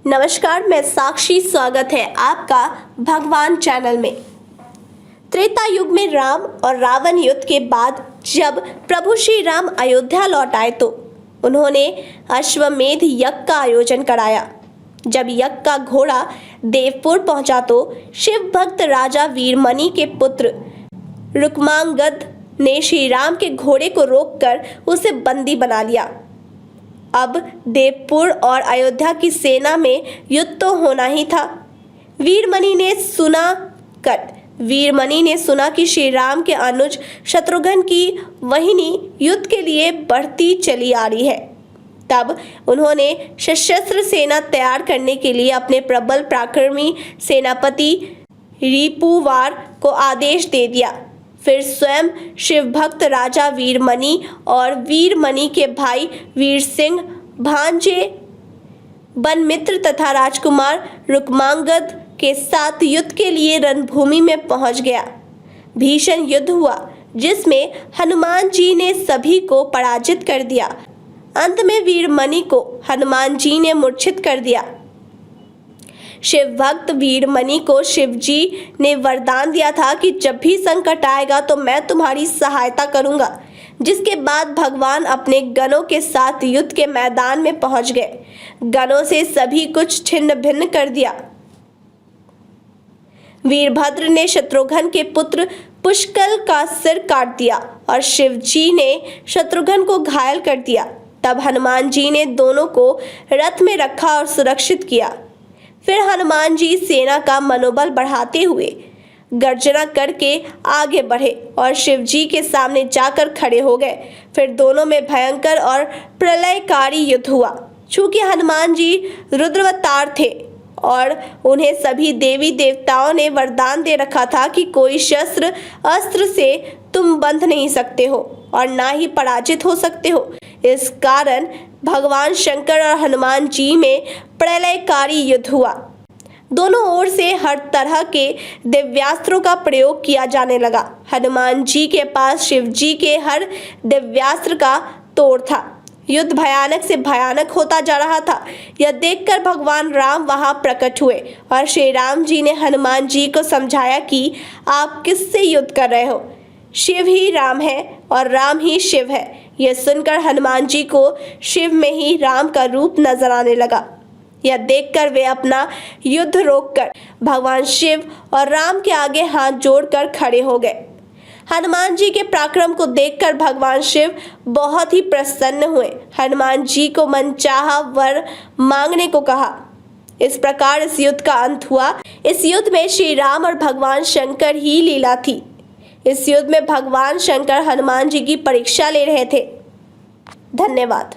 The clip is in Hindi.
नमस्कार, मैं साक्षी। स्वागत है आपका भगवान चैनल में। त्रेता युग में राम और रावण युद्ध के बाद जब प्रभु श्री राम अयोध्या लौट आए तो उन्होंने अश्वमेध यज्ञ का आयोजन कराया। जब यज्ञ का घोड़ा देवपुर पहुंचा तो शिव भक्त राजा वीरमणि के पुत्र रुक्मांगद ने श्री राम के घोड़े को रोककर उसे बंदी बना लिया। अब देवपुर और अयोध्या की सेना में युद्ध तो होना ही था। वीरमणि ने सुना कि श्री राम के अनुज शत्रुघ्न की वाहिनी युद्ध के लिए बढ़ती चली आ रही है। तब उन्होंने सशस्त्र सेना तैयार करने के लिए अपने प्रबल पराक्रमी सेनापति रिपुवार को आदेश दे दिया। फिर स्वयं शिवभक्त राजा वीरमणि और वीरमणि के भाई वीर सिंह, भांजे बनमित्र तथा राजकुमार रुक्मांगद के साथ युद्ध के लिए रणभूमि में पहुंच गया। भीषण युद्ध हुआ जिसमें हनुमान जी ने सभी को पराजित कर दिया। अंत में वीरमणि को हनुमान जी ने मूर्छित कर दिया। शिव भक्त वीरमणि को शिव जी ने वरदान दिया था कि जब भी संकट आएगा तो मैं तुम्हारी सहायता करूंगा। जिसके बाद भगवान अपने गणों के साथ युद्ध के मैदान में पहुंच गए। गणों से सभी कुछ छिन्न भिन्न कर दिया। वीरभद्र ने शत्रुघ्न के पुत्र पुष्कल का सिर काट दिया और शिव जी ने शत्रुघ्न को घायल कर दिया। तब हनुमान जी ने दोनों को रथ में रखा और सुरक्षित किया। फिर हनुमान जी सेना का मनोबल बढ़ाते हुए गर्जना करके आगे बढ़े और शिव जी के सामने जाकर खड़े हो गए। फिर दोनों में भयंकर और प्रलयकारी युद्ध हुआ। चूंकि हनुमान जी रुद्रावतार थे और उन्हें सभी देवी देवताओं ने वरदान दे रखा था कि कोई शस्त्र अस्त्र से तुम बंध नहीं सकते हो और ना ही पराजित हो सकते हो। इस कारण भगवान शंकर और हनुमान जी में प्रलयकारी युद्ध हुआ। दोनों ओर से हर तरह के दिव्यास्त्रों का प्रयोग किया जाने लगा। हनुमान जी के पास शिव जी के हर दिव्यास्त्र का तोड़ था। युद्ध भयानक से भयानक होता जा रहा था। यह देखकर भगवान राम वहां प्रकट हुए और श्री राम जी ने हनुमान जी को समझाया कि आप किससे युद्ध कर रहे हो। शिव ही राम है और राम ही शिव है। यह सुनकर हनुमान जी को शिव में ही राम का रूप नजर आने लगा। यह देखकर वे अपना युद्ध रोककर भगवान शिव और राम के आगे हाथ जोड़कर खड़े हो गए। हनुमान जी के पराक्रम को देखकर भगवान शिव बहुत ही प्रसन्न हुए। हनुमान जी को मनचाहा वर मांगने को कहा। इस प्रकार इस युद्ध का अंत हुआ। इस युद्ध में श्री राम और भगवान शंकर ही लीला थी। इस युद्ध में भगवान शंकर हनुमान जी की परीक्षा ले रहे थे। धन्यवाद।